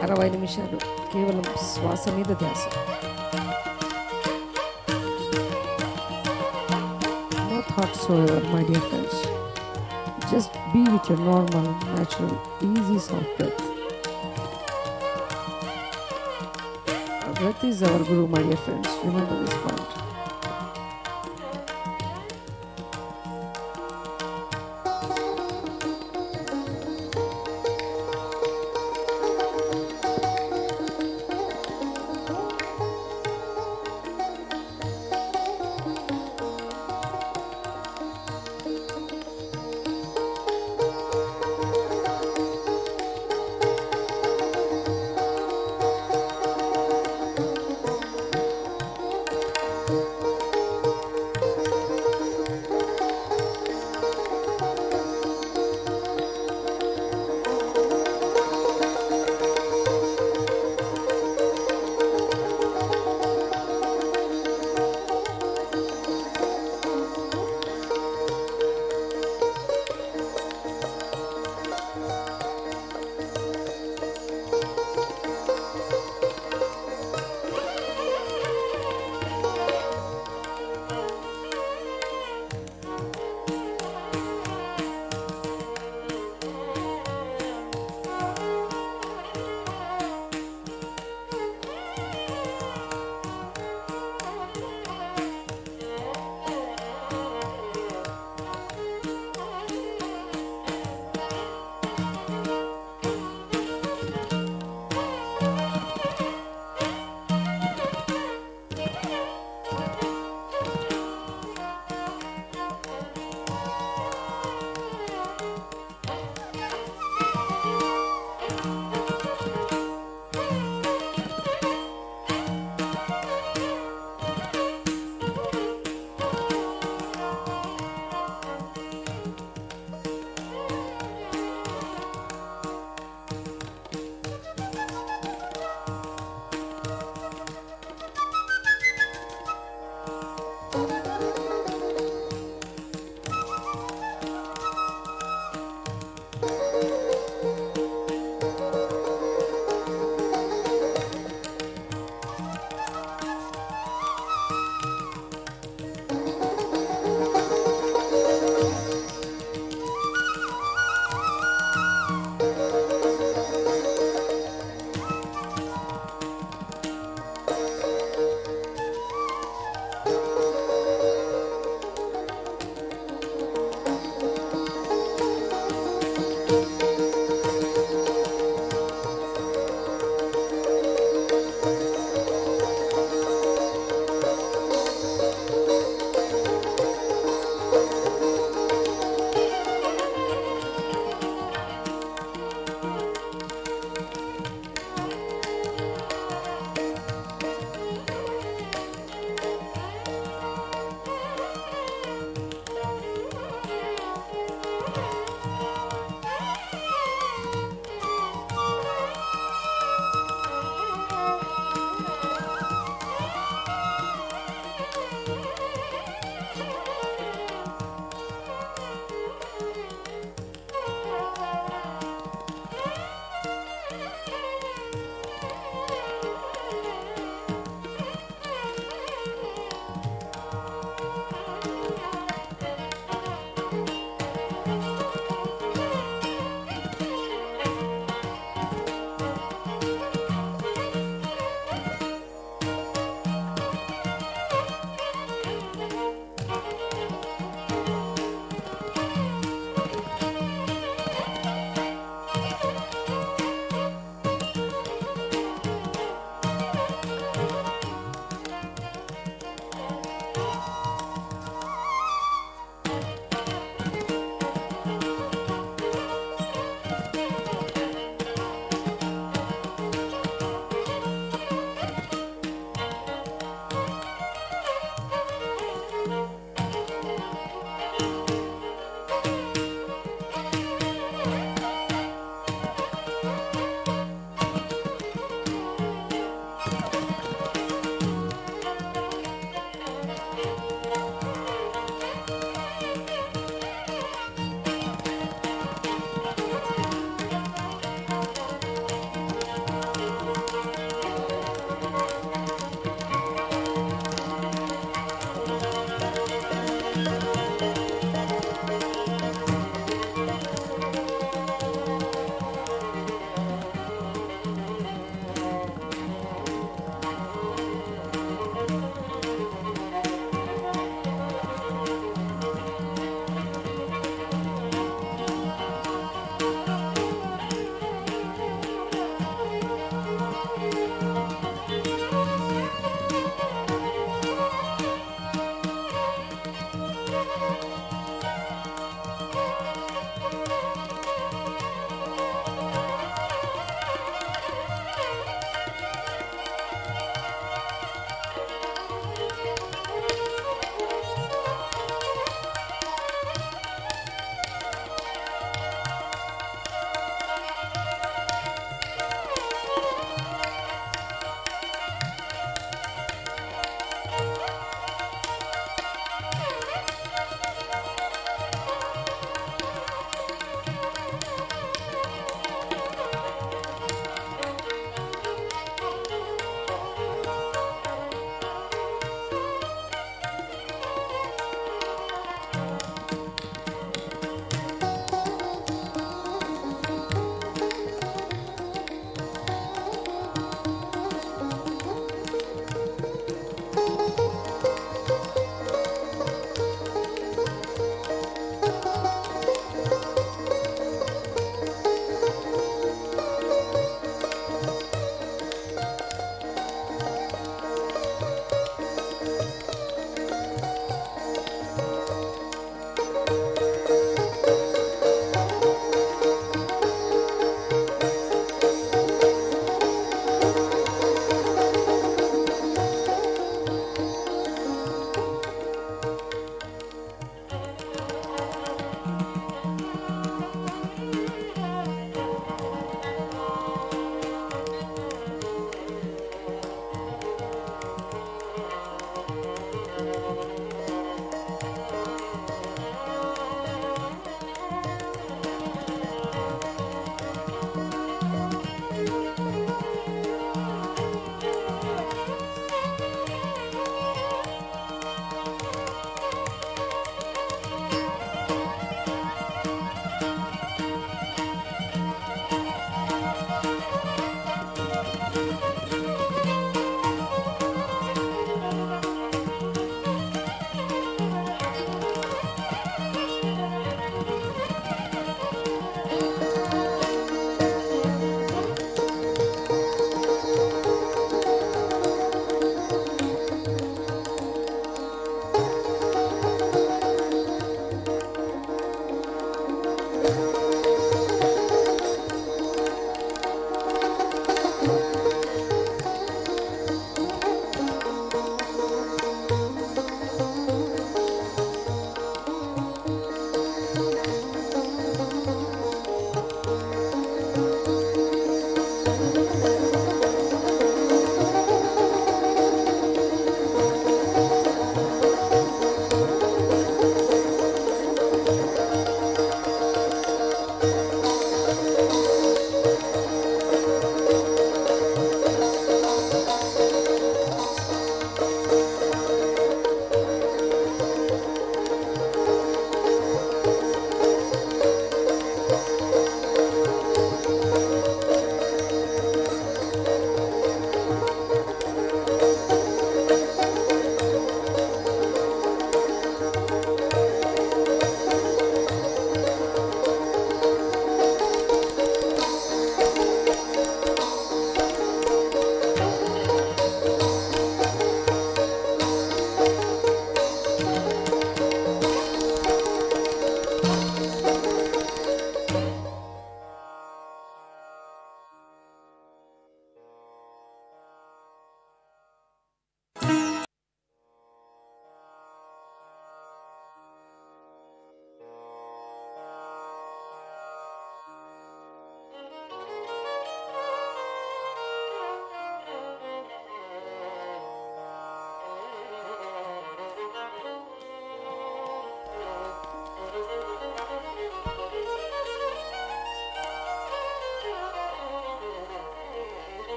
60 నిమిషాలు కేవలం శ్వాస మీద ధ్యాస. No thoughts whatsoever, my dear friends. Just be with your normal, natural, easy, soft breath. Our breath is our guru, my dear friends. Remember this point.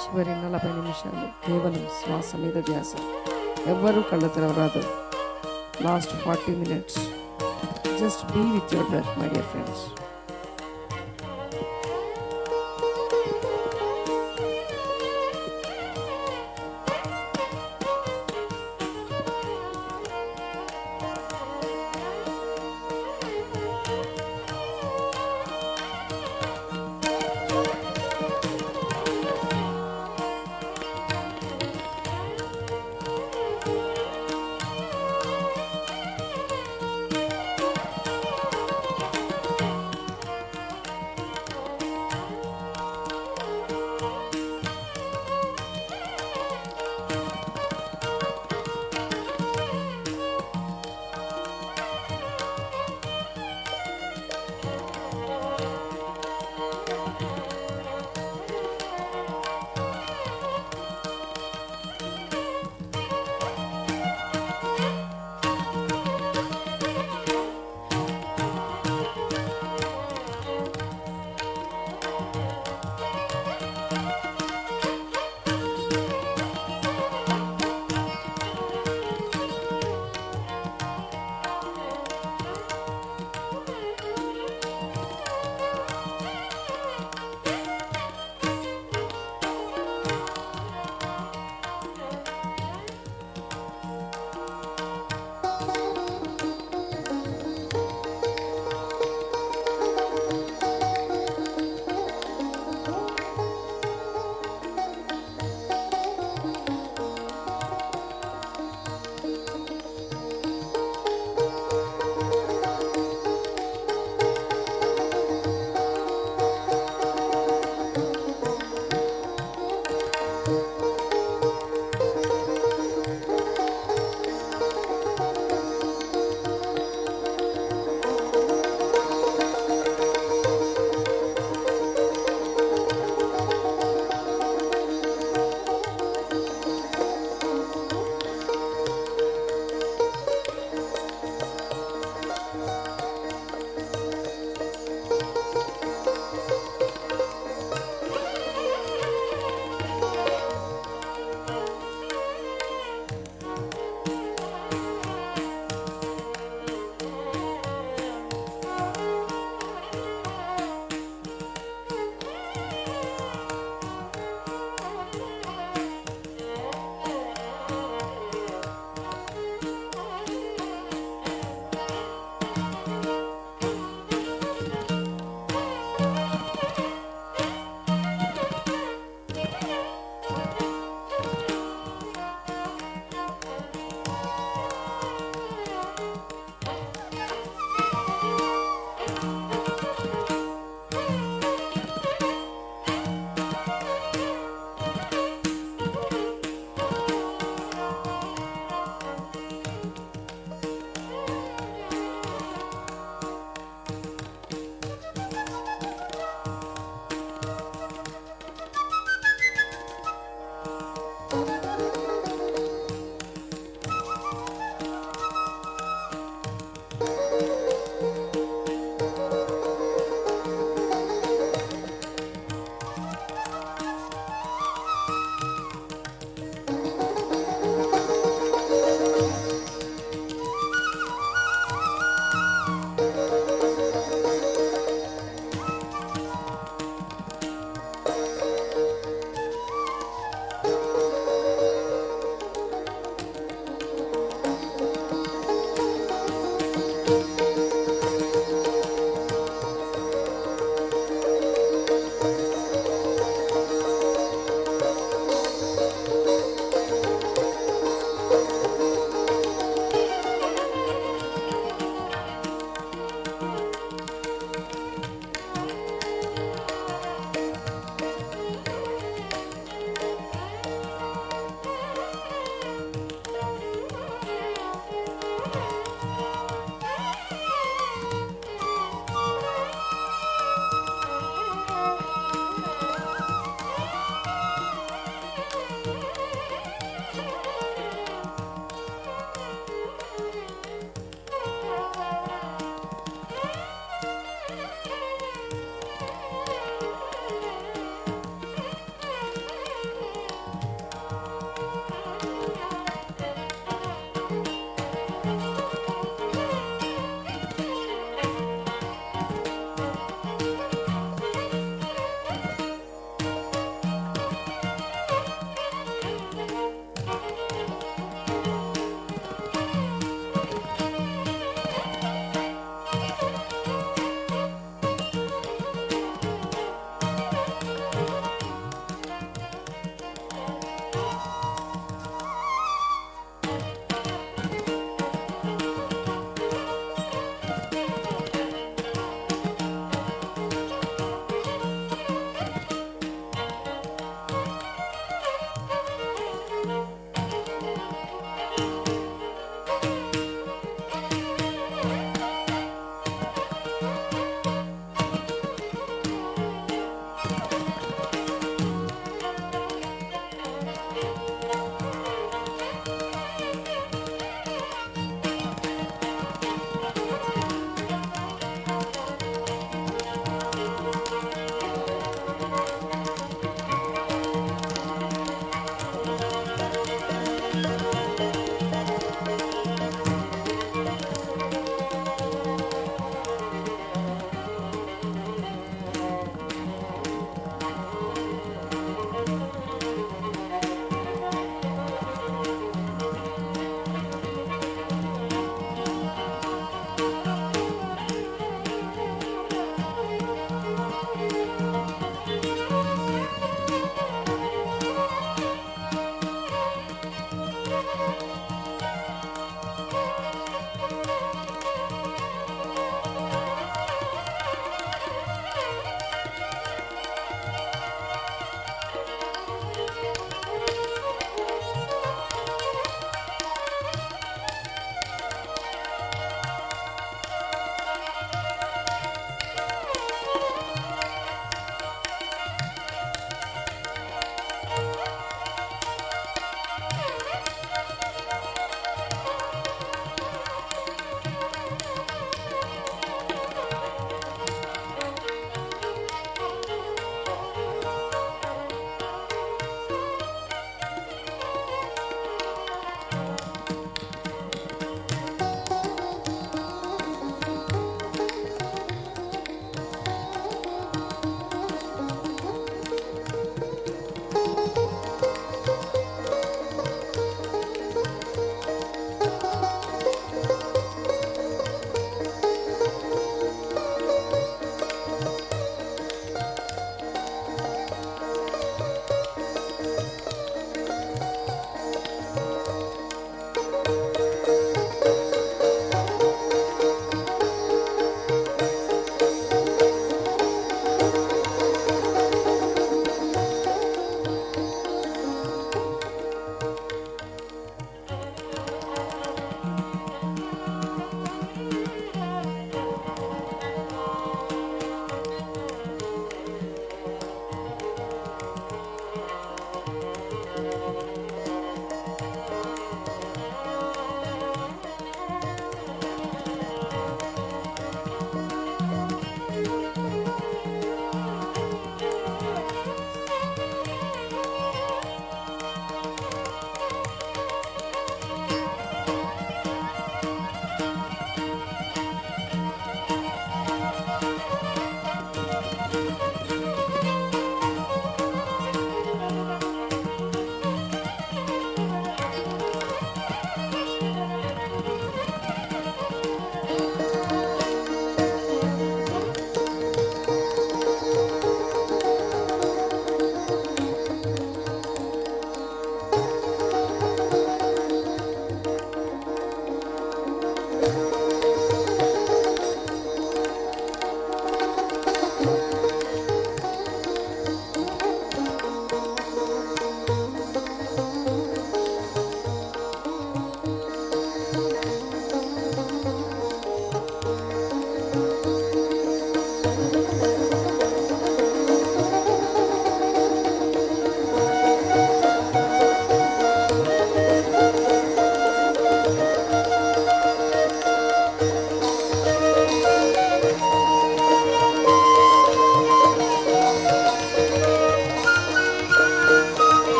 చివరి 40 నిమిషాలు కేవలం శ్వాస మీద ధ్యాస. ఎవ్వరూ కళ్ళు తెరవరాదు. Last 40 minutes just be with your breath, my dear friends.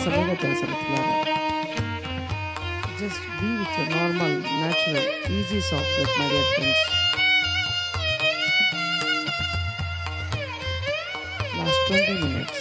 శ్వాస మీద ధ్యాస పెట్టుకోవాలి. Just be with your normal natural easy soft breath my dear friends. Last 20 minutes.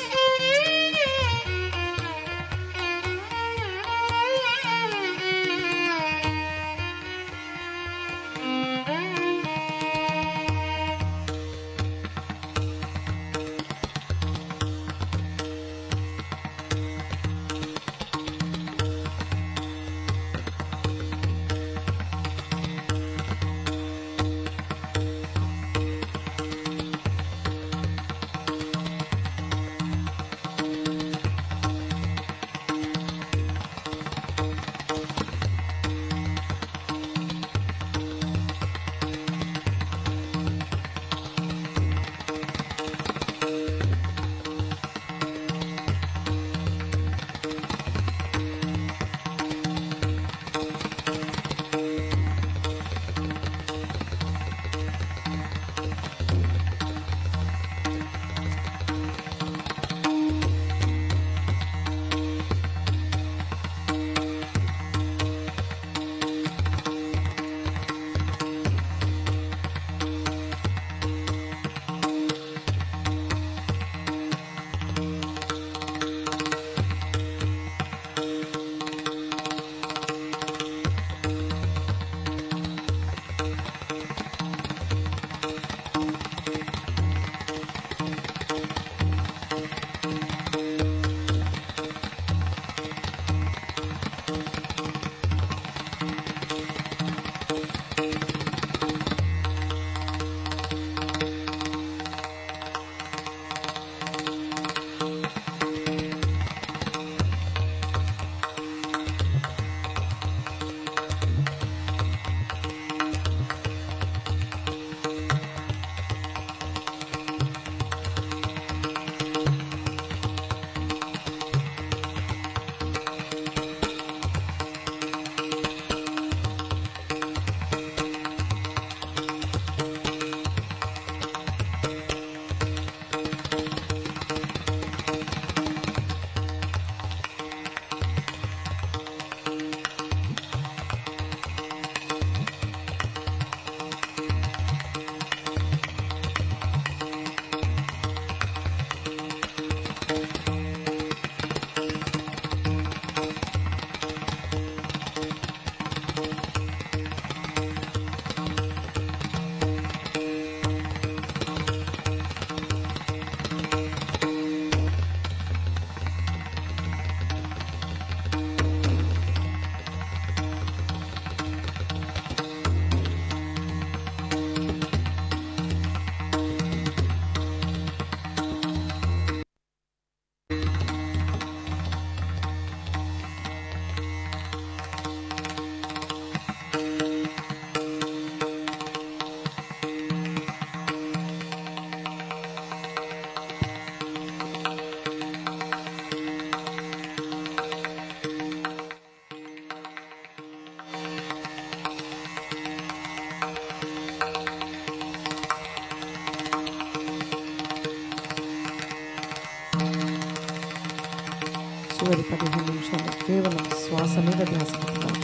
చివరి 15 నిమిషాలు కేవలం శ్వాస మీద ధ్యాస పెట్టాలి.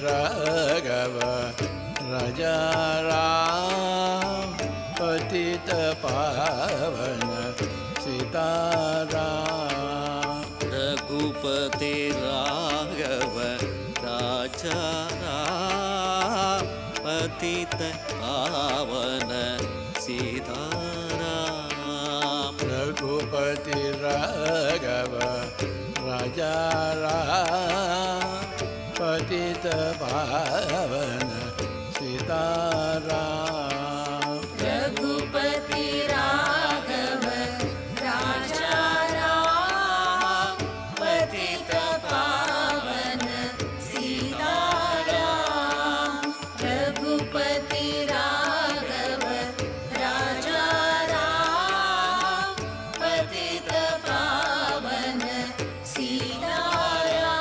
राघव राजा राम पतित पावन सीताराम रघुपति राघव राजा राम पतित पावन सीताराम रघुपति राघव राजा राम पतित पावन सीताराम रघुपति राघव राजा राम पतित पावन सीताराम रघुपति राघव राजा राम पतित पावन सीताराम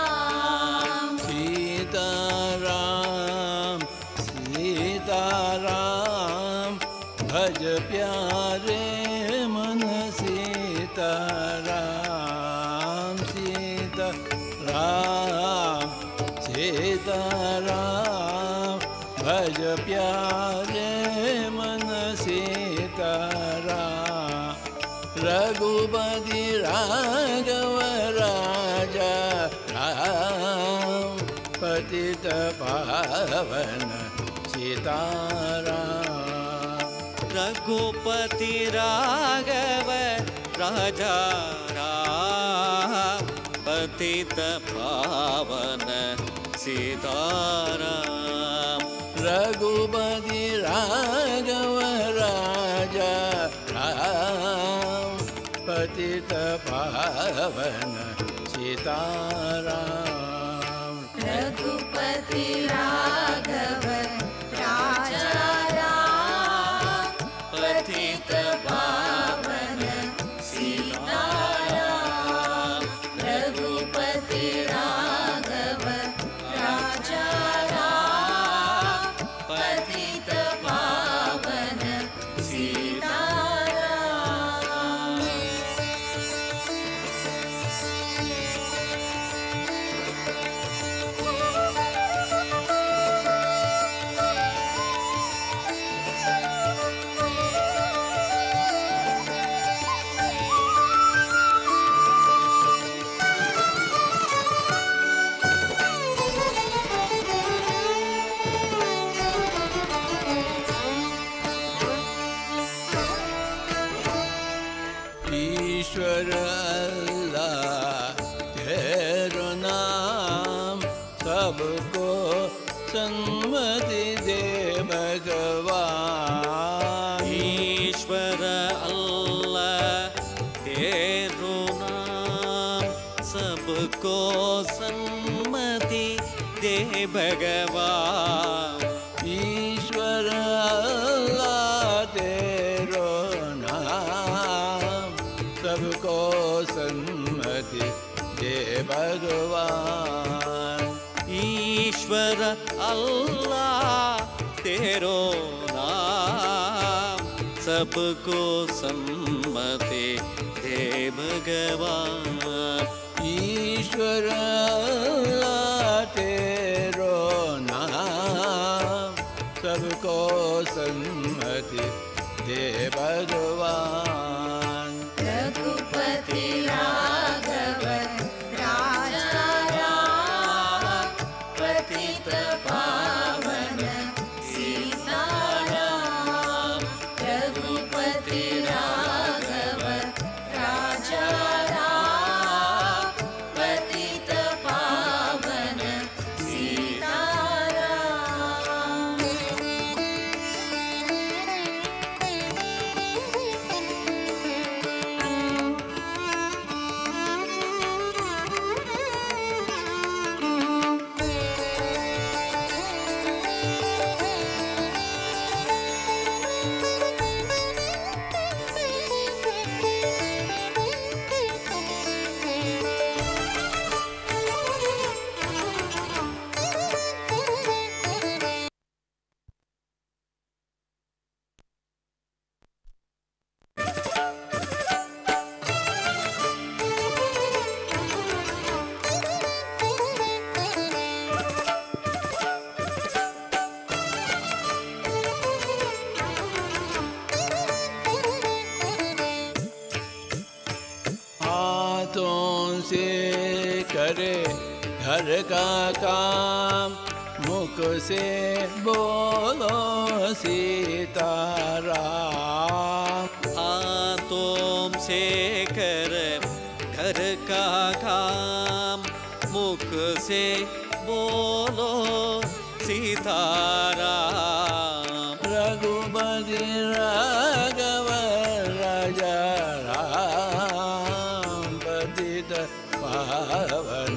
सीताराम सीताराम भज प्यारे मन सीताराम सीताराम सीताराम भज प्यारे मन सीताराम रघुपति राघव राजा राम पतित पावन सीताराम रघुपति राघव राजा राम पतित पावन सीताराम रघुपति राघव राजा राम पतित पावन सीताराम रघुपति राघव राजा राम पतित पावन सीताराम रघुपति राघव राजा राम पतित पावन सीताराम ईश्वर अल्लाह तेरो नाम सबको सन्मति दे भगवान ईश्वर अल्लाह तेरो नाम सबको सम्मति दे भगवान ईश्वर अल्लाह तेरो नाम सबको सन्मति दे भगवान ईश्वर अल्लाह तेरो नाम सबको सम्मति दे भगवान ईश्वर अल्लाह तेरो नाम सबको सन्मति दे भगवान रघुपति राघव राजा राम पतित पावन सीताराम रघुपति राघव राजा राम पतित पावन सीताराम करे घर का काम मुख से बोलो सीताराम। हाथों से कर घर का काम मुख से बोलो सीताराम। रघुपति राघव राजा राम पतित पावन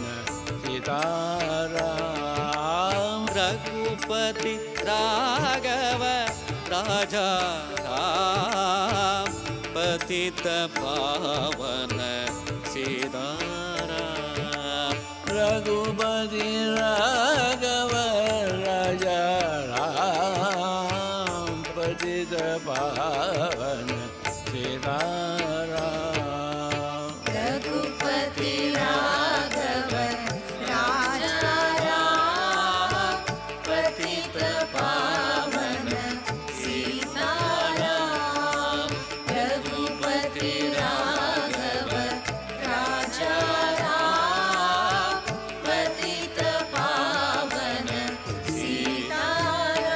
सीताराम। रघुपति राघव राजा राम पतित पावन सीताराम। रघुपति राघव राजा राम पतित पावन सीताराम। रघुपति राघव राजा राम पतित पावन सीताराम। रघुपति राघव राजा राम पतित पावन सीताराम।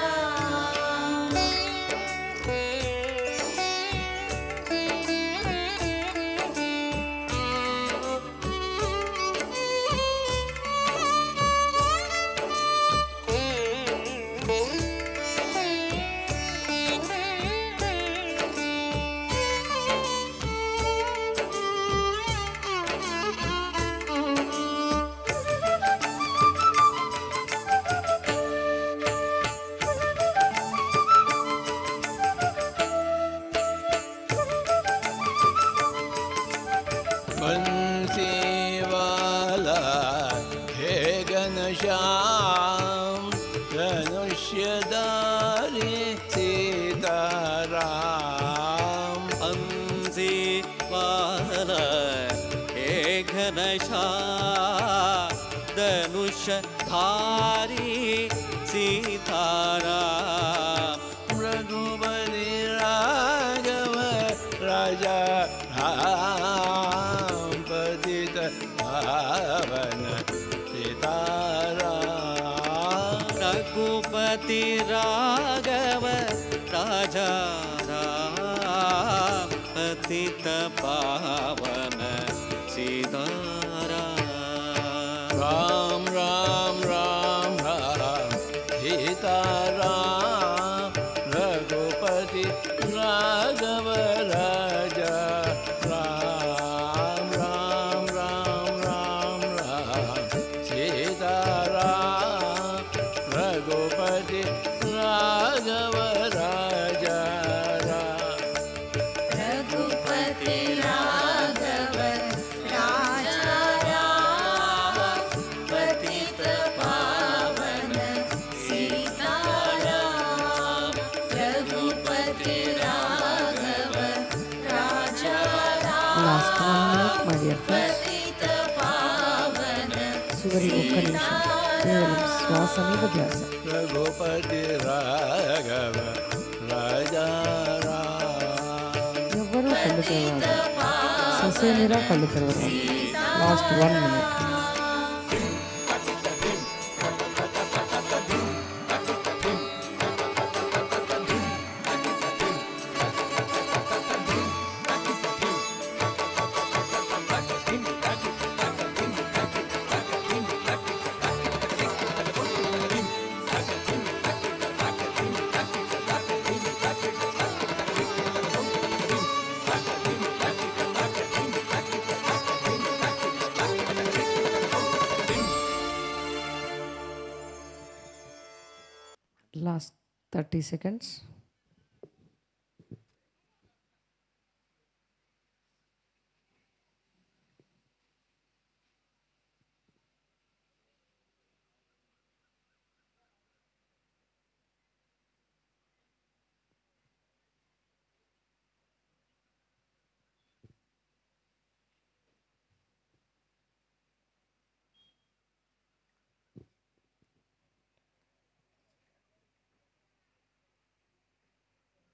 बंसीवाला हे घनश्याम धनुष्यधारी सीताराम। अंजी वाला हे घनश्याम धनुष धारी सीताराम। रघुपति राघव राजा राम पतित पावन सीताराम। रघुपति राघव राजा राम पतित पावन सीताराम। राम राम राम राम सीताराम। रघुपति राघव राजा राम राम राम राम राम सीताराम। रघुपति राघव राजा राम। रघुपति राघव राजा राम पतित पावन सीताराम। रघुपति राघव राजा Last 1 minute, my dear friends. पतित पावन చివరి ఒక్క నిమిషం కేవలం శ్వాస మీద ధ్యాస. रघुपति राघव राजा राम। ఎవ్వరూ కళ్ళు తెరవరాదు. ససేమిరా కళ్ళు తెరవరాదు. Last 1 minute. Last 30 seconds.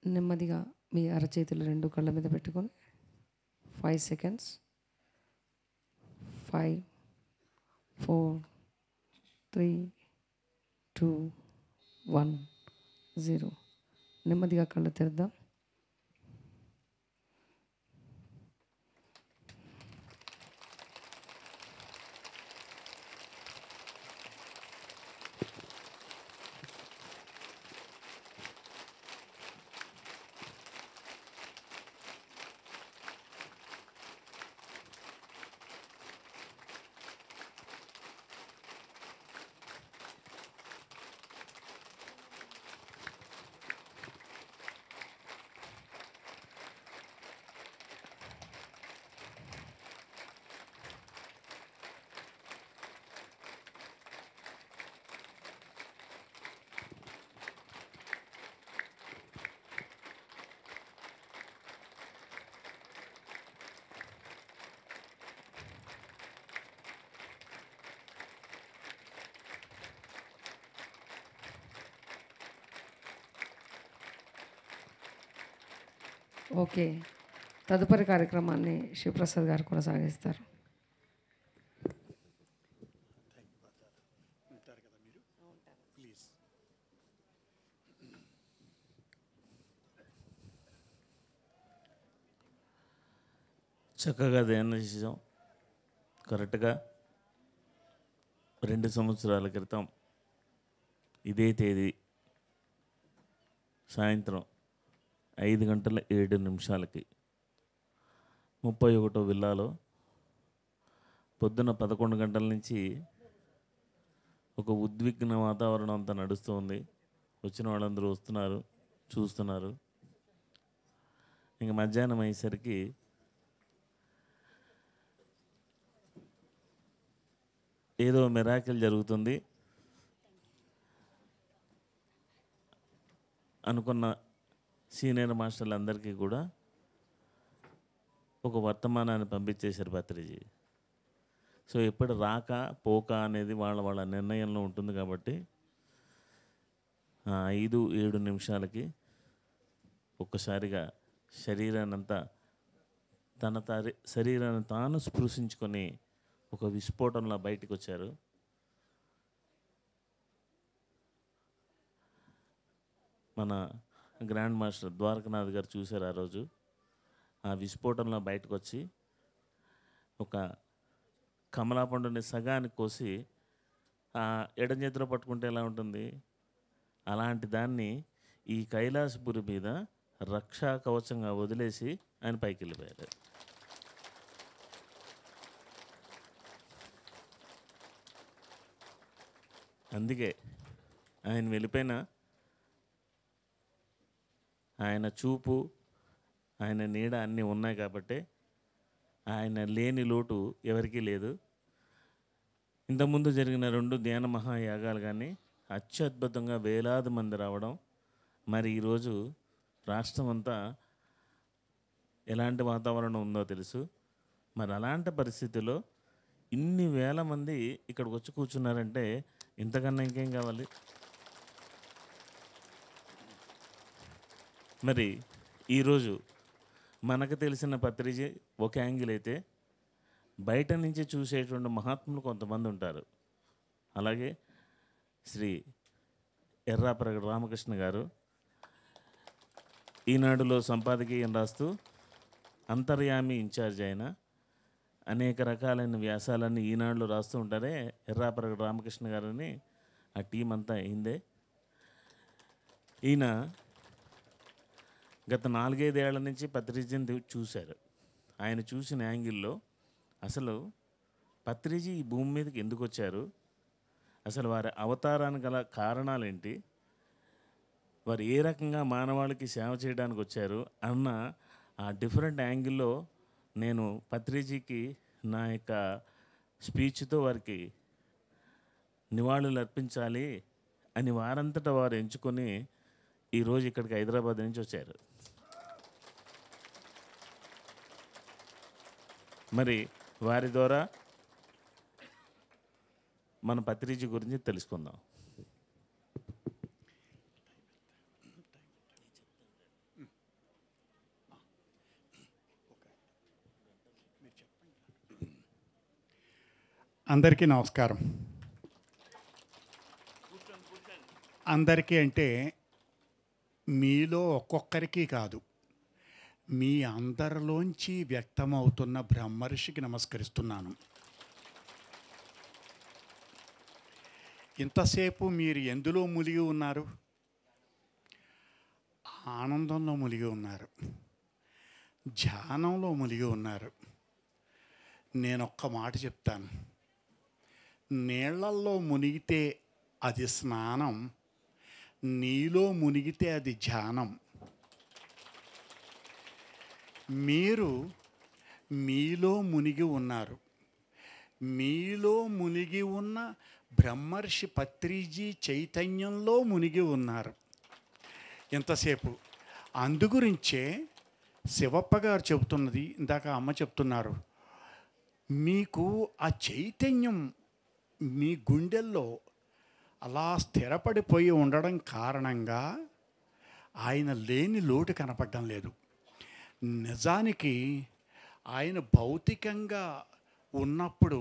నెమ్మదిగా మీ అరచేతులు రెండు కళ్ళ మీద పెట్టుకొని 5 seconds. 5, 4, 3, 2, 1, 0. నెమ్మదిగా కళ్ళు తెరుద్దాం. ఓకే, తదుపరి కార్యక్రమాన్ని శివప్రసాద్ గారు కొనసాగిస్తారు. చక్కగా ధ్యానం చేసాం. కరెక్ట్గా 2 సంవత్సరాల క్రితం ఇదే తేదీ సాయంత్రం 5:07 31వ విల్లాలో పొద్దున్న 11 గంటల నుంచి ఒక ఉద్విగ్న వాతావరణం అంతా నడుస్తూ ఉంది. వచ్చిన వాళ్ళందరూ వస్తున్నారు, చూస్తున్నారు. ఇంక మధ్యాహ్నం అయ్యేసరికి ఏదో మిరాకిల్ జరుగుతుంది అనుకున్న సీనియర్ మాస్టర్లందరికీ కూడా ఒక వర్తమానాన్ని పంపించేశారు పత్రిజీ. సో ఎప్పుడు రాక పోక అనేది వాళ్ళ నిర్ణయంలో ఉంటుంది. కాబట్టి 5-7 నిమిషాలకి ఒక్కసారిగా శరీరాన్నంతా శరీరాన్ని తాను స్పృశించుకొని ఒక విస్ఫోటంలో బయటకు వచ్చారు. మన గ్రాండ్ మాస్టర్ ద్వారకనాథ్ గారు చూశారు ఆ రోజు. ఆ విస్ఫోటంలో బయటకు వచ్చి ఒక కమలాపండుని సగానికి కోసి ఎడం చేతిలో పట్టుకుంటే ఎలా ఉంటుంది, అలాంటి దాన్ని ఈ కైలాసపురి మీద రక్షా కవచంగా వదిలేసి ఆయన పైకి వెళ్ళిపోయారు. అందుకే ఆయన వెళ్ళిపోయిన ఆయన చూపు, ఆయన నీడ అన్నీ ఉన్నాయి కాబట్టి ఆయన లేని లోటు ఎవరికీ లేదు. ఇంతకుముందు జరిగిన 2 ధ్యాన మహాయాగాలు కానీ అత్యద్భుతంగా వేలాది మంది రావడం, మరి ఈరోజు రాష్ట్రం అంతా ఎలాంటి వాతావరణం ఉందో తెలుసు. మరి అలాంటి పరిస్థితుల్లో ఇన్ని వేల మంది ఇక్కడికి వచ్చి కూర్చున్నారంటే ఇంతకన్నా ఇంకేం కావాలి? మరి ఈరోజు మనకు తెలిసిన పత్రిజీ ఒక యాంగిల్ అయితే, బయట నుంచి చూసేటువంటి మహాత్ములు కొంతమంది ఉంటారు. అలాగే శ్రీ ఎర్రాప్రగడ రామకృష్ణ గారు ఈనాడులో సంపాదకీయం రాస్తూ అంతర్యామి ఇన్ఛార్జ్ అయిన అనేక రకాలైన వ్యాసాలన్నీ ఈనాడులో రాస్తూ ఉంటారే. ఎర్రాప్రగడ రామకృష్ణ గారిని ఆ టీం అంతా అయిందే. ఈయన గత 4-5 ఏళ్ల నుంచి పత్రిజీని చూశారు. ఆయన చూసిన యాంగిల్లో అసలు పత్రిజీ ఈ భూమి మీదకి ఎందుకు వచ్చారు, అసలు వారి అవతారానికి గల కారణాలేంటి, వారు ఏ రకంగా మానవాళికి సేవ చేయడానికి వచ్చారు అన్న ఆ డిఫరెంట్ యాంగిల్లో నేను పత్రిజీకి నా యొక్క స్పీచ్తో వారికి నివాళులు అర్పించాలి అని వారంతటా వారు ఎంచుకొని ఈరోజు ఇక్కడికి హైదరాబాద్ నుంచి వచ్చారు. మరి వారి ద్వారా మన పత్రిజీ గురించి తెలుసుకుందాం. అందరికీ నమస్కారం. అందరికీ అంటే మీలో ఒక్కొక్కరికి కాదు, మీ అందరిలోంచి వ్యక్తమవుతున్న బ్రహ్మర్షికి నమస్కరిస్తున్నాను. ఇంతసేపు మీరు ఎందులో మునిగి ఉన్నారు? ఆనందంలో మునిగి ఉన్నారు, ధ్యానంలో మునిగి ఉన్నారు. నేనొక్క మాట చెప్తాను, నీళ్ళల్లో మునిగితే అది స్నానం, నీలో మునిగితే అది ధ్యానం. మీరు మీలో మునిగి ఉన్నారు. మీలో మునిగి ఉన్న బ్రహ్మర్షి పత్రిజీ చైతన్యంలో మునిగి ఉన్నారు ఇంతసేపు. అందుగురించే శివప్ప గారు చెబుతున్నది, ఇందాక అమ్మ చెప్తున్నారు, మీకు ఆ చైతన్యం మీ గుండెల్లో అలా స్థిరపడిపోయి ఉండడం కారణంగా ఆయన లేని లోటు కనపడడం లేదు. నిజానికి ఆయన భౌతికంగా ఉన్నప్పుడు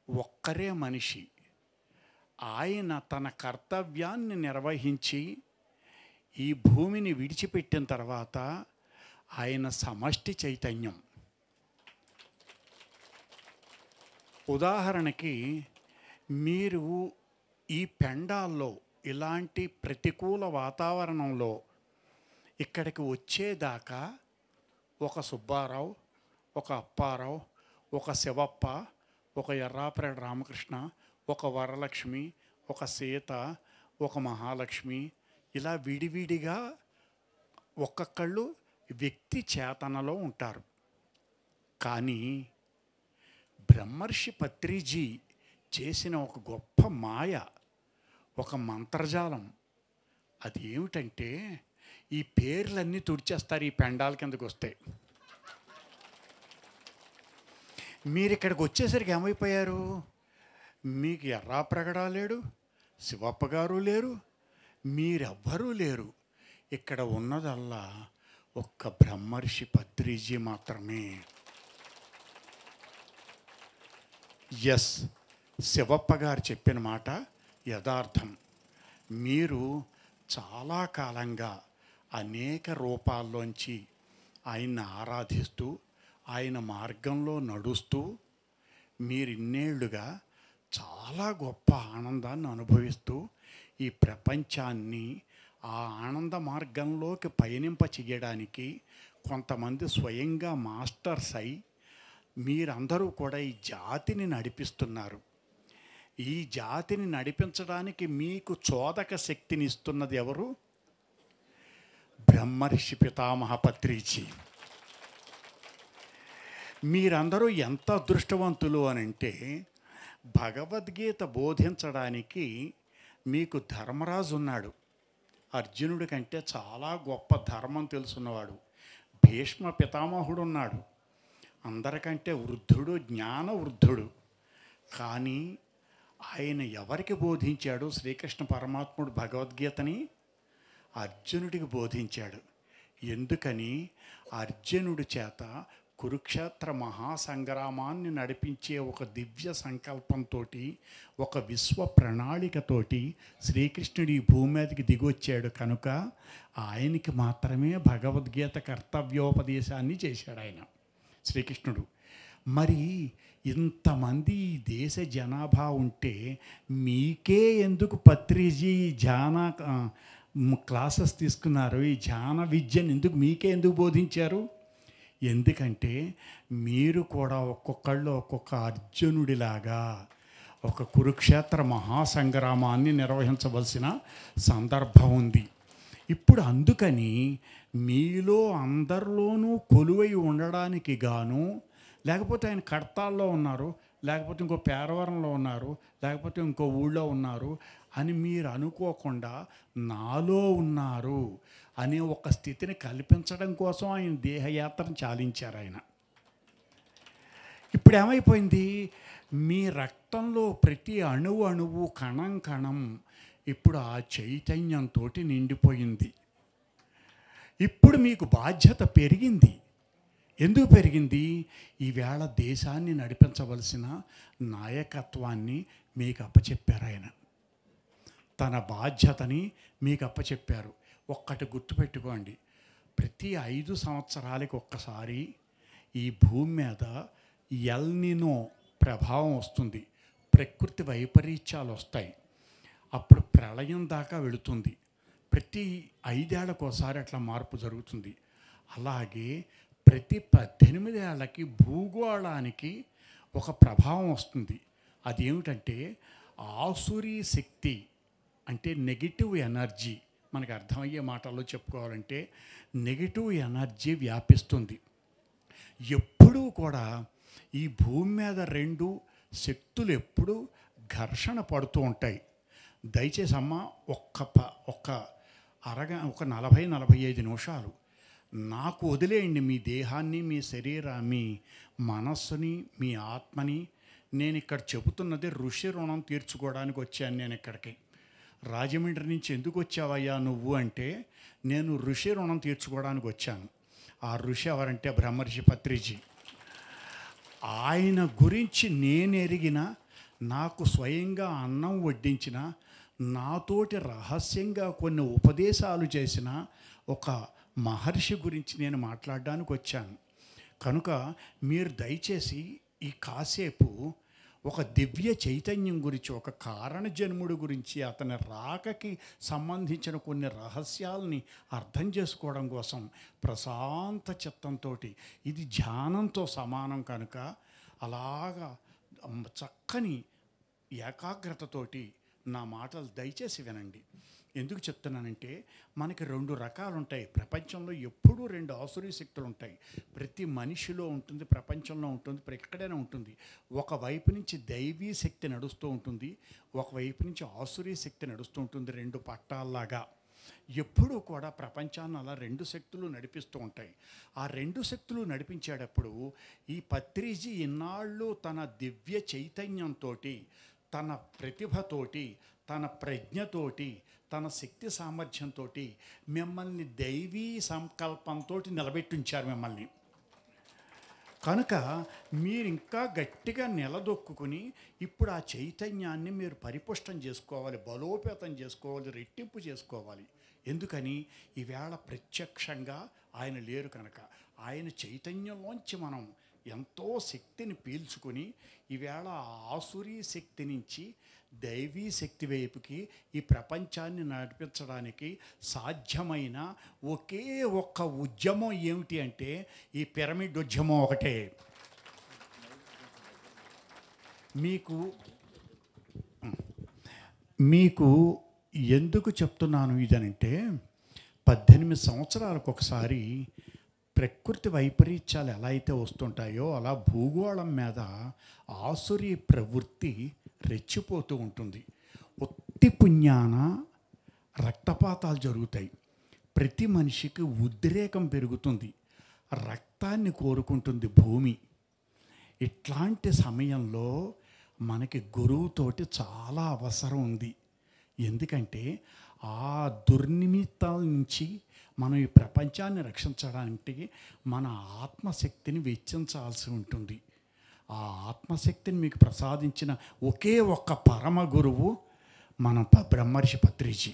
ఒక్కరే మనిషి. ఆయన తన కర్తవ్యాన్ని నిర్వహించి ఈ భూమిని విడిచిపెట్టిన తర్వాత ఆయన సమష్టి చైతన్యం. ఉదాహరణకి మీరు ఈ పెండాల్లో ఇలాంటి ప్రతికూల వాతావరణంలో ఇక్కడికి వచ్చేదాకా ఒక సుబ్బారావు, ఒక అప్పారావు, ఒక శివప్ప, ఒక ఎర్రాపరెడ్డి రామకృష్ణ, ఒక వరలక్ష్మి, ఒక సీత, ఒక మహాలక్ష్మి, ఇలా విడివిడిగా ఒక్కొక్కళ్ళు వ్యక్తి చేతనలో ఉంటారు. కానీ బ్రహ్మర్షి పత్రిజీ చేసిన ఒక గొప్ప మాయ, ఒక మంత్రజాలం, అది ఏమిటంటే ఈ పేర్లన్నీ తుడిచేస్తారు ఈ పెండాల కిందకు వస్తే. మీరు ఇక్కడికి వచ్చేసరికి ఏమైపోయారు? మీకు ఎర్రాప్రగడ లేడు, శివప్ప గారు లేరు, మీరెవ్వరూ లేరు. ఇక్కడ ఉన్నదల్లా ఒక్క బ్రహ్మర్షి పత్రిజీ మాత్రమే. ఎస్, శివప్ప గారు చెప్పిన మాట యథార్థం. మీరు చాలా కాలంగా అనేక రూపాల్లోంచి ఆయన్ని ఆరాధిస్తూ ఆయన మార్గంలో నడుస్తూ మీరు ఇన్నేళ్లుగా చాలా గొప్ప ఆనందాన్ని అనుభవిస్తూ ఈ ప్రపంచాన్ని ఆ ఆనంద మార్గంలోకి పయనింప చేయడానికి కొంతమంది స్వయంగా మాస్టర్స్ అయి మీరందరూ కూడా ఈ జాతిని నడిపిస్తున్నారు. ఈ జాతిని నడిపించడానికి మీకు చోదక శక్తిని ఇస్తున్నది ఎవరు? బ్రహ్మర్షి పితామహ పత్రిజీ. మీరందరూ ఎంత అదృష్టవంతులు అనంటే, భగవద్గీత బోధించడానికి మీకు ధర్మరాజు ఉన్నాడు. అర్జునుడి కంటే చాలా గొప్ప ధర్మం తెలుసున్నవాడు. భీష్మ పితామహుడు ఉన్నాడు, అందరికంటే వృద్ధుడు, జ్ఞాన వృద్ధుడు. కానీ ఆయన ఎవరికి బోధించాడు? శ్రీకృష్ణ పరమాత్ముడు భగవద్గీతని అర్జునుడికి బోధించాడు. ఎందుకని? అర్జునుడి చేత కురుక్షేత్ర మహాసంగ్రామాన్ని నడిపించే ఒక దివ్య సంకల్పంతో, ఒక విశ్వ ప్రణాళికతోటి శ్రీకృష్ణుడు ఈ భూమి మీదకి దిగొచ్చాడు కనుక ఆయనకి మాత్రమే భగవద్గీత కర్తవ్యోపదేశాన్ని చేశాడు ఆయన శ్రీకృష్ణుడు. మరి ఇంతమంది ఈ దేశ జనాభా ఉంటే మీకే ఎందుకు పత్రిజీ ధ్యాన క్లాసెస్ తీసుకున్నారు? ఈ ధ్యాన విద్యను మీకే ఎందుకు బోధించారు? ఎందుకంటే మీరు కూడా ఒక్కొక్కళ్ళు ఒక్కొక్క అర్జునుడిలాగా ఒక కురుక్షేత్ర మహాసంగ్రామాన్ని నిర్వహించవలసిన సందర్భం ఉంది ఇప్పుడు. అందుకని మీలో అందరిలోనూ కొలువై ఉండడానికి గాను, లేకపోతే ఆయన కడతాల్లో ఉన్నారు, లేకపోతే ఇంకో పేరవరంలో ఉన్నారు, లేకపోతే ఇంకో ఊళ్ళో ఉన్నారు అని మీరు అనుకోకుండా నాలో ఉన్నారు అనే ఒక స్థితిని కల్పించడం కోసం ఆయన దేహయాత్రను చాలించారు ఆయన. ఇప్పుడు ఏమైపోయింది? మీ రక్తంలో ప్రతి అణువు అణువు, కణం కణం ఇప్పుడు ఆ చైతన్యంతో నిండిపోయింది. ఇప్పుడు మీకు బాధ్యత పెరిగింది. ఎందుకు పెరిగింది? ఈవేళ దేశాన్ని నడిపించవలసిన నాయకత్వాన్ని మీకు అప్పచెప్పారు ఆయన. తన బాధ్యతని మీకు అప్పచెప్పారు. ఒక్కటి గుర్తుపెట్టుకోండి, ప్రతి 5 సంవత్సరాలకి ఒక్కసారి ఈ భూమి మీద ఎల్నినో ప్రభావం వస్తుంది, ప్రకృతి వైపరీత్యాలు వస్తాయి. అప్పుడు ప్రళయం దాకా వెళుతుంది. ప్రతి 5 ఏళ్లకోసారి అట్లా మార్పు జరుగుతుంది. అలాగే ప్రతి 18 ఏళ్ళకి భూగోళానికి ఒక ప్రభావం వస్తుంది. అదేమిటంటే ఆసురీ శక్తి, అంటే నెగిటివ్ ఎనర్జీ. మనకు అర్థమయ్యే మాటల్లో చెప్పుకోవాలంటే నెగిటివ్ ఎనర్జీ వ్యాపిస్తుంది. ఎప్పుడూ కూడా ఈ భూమి మీద 2 శక్తులు ఎప్పుడూ ఘర్షణ పడుతూ ఉంటాయి. దయచేసి అమ్మ ఒక 40-45 నిమిషాలు నాకు వదిలేయండి. మీ దేహాన్ని, మీ మీ మనస్సుని, మీ ఆత్మని. నేను ఇక్కడ చెబుతున్నది ఋషి రుణం తీర్చుకోవడానికి వచ్చాను. నేను ఇక్కడికి రాజమండ్రి నుంచి ఎందుకు వచ్చావయ్యా నువ్వు అంటే, నేను ఋషి రుణం తీర్చుకోవడానికి వచ్చాను. ఆ ఋషి ఎవరంటే బ్రహ్మర్షి పత్రిజీ. ఆయన గురించి నేను ఎరిగిన, నాకు స్వయంగా అన్నం వడ్డించిన, నాతోటి రహస్యంగా కొన్ని ఉపదేశాలు చేసిన ఒక మహర్షి గురించి నేను మాట్లాడడానికి వచ్చాను. కనుక మీరు దయచేసి ఈ కాసేపు ఒక దివ్య చైతన్యం గురించి, ఒక కారణ జన్ముడి గురించి, అతని రాకకి సంబంధించిన కొన్ని రహస్యాలని అర్థం చేసుకోవడం కోసం ప్రశాంత చిత్తంతో, ఇది ధ్యానంతో సమానం కనుక అలాగా చక్కని ఏకాగ్రతతోటి నా మాటలు దయచేసి వినండి. ఎందుకు చెప్తున్నానంటే, మనకి 2 రకాలు ఉంటాయి ప్రపంచంలో. ఎప్పుడూ 2 ఆసురీ శక్తులు ఉంటాయి. ప్రతి మనిషిలో ఉంటుంది, ప్రపంచంలో ఉంటుంది, ఎక్కడైనా ఉంటుంది. ఒకవైపు నుంచి దైవీ శక్తి నడుస్తూ ఉంటుంది, ఒకవైపు నుంచి ఆసురీ శక్తి నడుస్తూ ఉంటుంది. 2 పట్టాల్లాగా ఎప్పుడూ కూడా ప్రపంచాన్ని అలా 2 శక్తులు నడిపిస్తూ ఉంటాయి. ఆ 2 శక్తులు నడిపించేటప్పుడు ఈ పత్రిజీ ఇన్నాళ్ళు తన దివ్య చైతన్యంతో, తన ప్రతిభతోటి, తన ప్రజ్ఞతోటి, తన శక్తి సామర్థ్యంతో మిమ్మల్ని దైవీ సంకల్పంతో నిలబెట్టించారు మిమ్మల్ని. కనుక మీరు ఇంకా గట్టిగా నిలదొక్కుని ఇప్పుడు ఆ చైతన్యాన్ని మీరు పరిపుష్టం చేసుకోవాలి, బలోపేతం చేసుకోవాలి, రెట్టింపు చేసుకోవాలి. ఎందుకని? ఈవేళ ప్రత్యక్షంగా ఆయన లేరు కనుక. ఆయన చైతన్యంలోంచి మనం ఎంతో శక్తిని పీల్చుకొని ఈవేళ ఆసురీ శక్తి నుంచి దైవీ శక్తి వైపుకి ఈ ప్రపంచాన్ని నడిపించడానికి సాధ్యమైన ఒకే ఒక్క ఉద్యమం ఏమిటి అంటే ఈ పిరమిడ్ ఉద్యమం ఒకటే. మీకు ఎందుకు చెప్తున్నాను ఇదనంటే, 18 సంవత్సరాలకు ఒకసారి ప్రకృతి వైపరీత్యాలు ఎలా అయితే వస్తుంటాయో అలా భూగోళం మీద ఆసురీ ప్రవృత్తి రెచ్చిపోతూ ఉంటుంది. ఒత్తి పుణ్యాన రక్తపాతాలు జరుగుతాయి. ప్రతి మనిషికి ఉద్రేకం పెరుగుతుంది, రక్తాన్ని కోరుకుంటుంది భూమి. ఇట్లాంటి సమయంలో మనకి గురువుతోటి చాలా అవసరం ఉంది. ఎందుకంటే ఆ దుర్నిమిత్తాల నుంచి మనం ఈ ప్రపంచాన్ని రక్షించడానికి మన ఆత్మశక్తిని వెచ్చించాల్సి ఉంటుంది. ఆ ఆత్మశక్తిని మీకు ప్రసాదించిన ఒకే ఒక్క పరమ గురువు మన బ్రహ్మర్షి పత్రిజీ.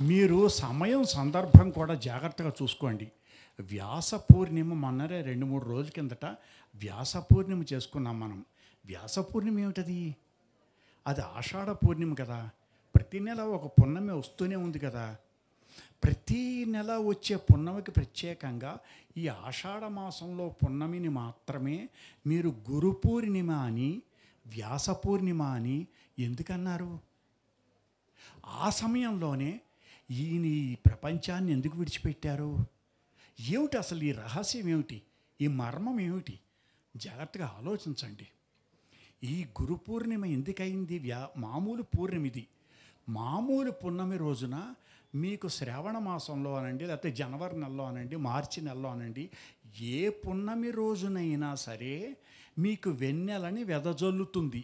మీరు సమయం సందర్భం కూడా జాగ్రత్తగా చూసుకోండి. వ్యాస పూర్ణిమ మొన్నరే 2-3 రోజుల కిందట వ్యాస పూర్ణిమ చేసుకున్నాం మనం. వ్యాస పూర్ణిమ ఏమిటది? అది ఆషాఢ పూర్ణిమ కదా. ప్రతి నెల ఒక పున్నమి వస్తూనే ఉంది కదా. ప్రతీ నెల వచ్చే పున్నమికి ప్రత్యేకంగా ఈ ఆషాఢ మాసంలో పున్నమిని మాత్రమే మీరు గురు పూర్ణిమ అని, వ్యాస పూర్ణిమ అని ఎందుకన్నారు? ఆ సమయంలోనే ఈయన ఈ ప్రపంచాన్ని ఎందుకు విడిచిపెట్టారు? ఏమిటి అసలు ఈ రహస్యం ఏమిటి? ఈ మర్మం ఏమిటి? జాగ్రత్తగా ఆలోచించండి. ఈ గురు పూర్ణిమ ఎందుకయింది? మామూలు పూర్ణిమ ఇది. మామూలు పున్నమి రోజున మీకు శ్రావణ మాసంలో అనండి, లేకపోతే జనవరి నెలలో అనండి, మార్చి నెలలో అనండి, ఏ పున్నమి రోజునైనా సరే మీకు వెన్నెలని వెదజల్లుతుంది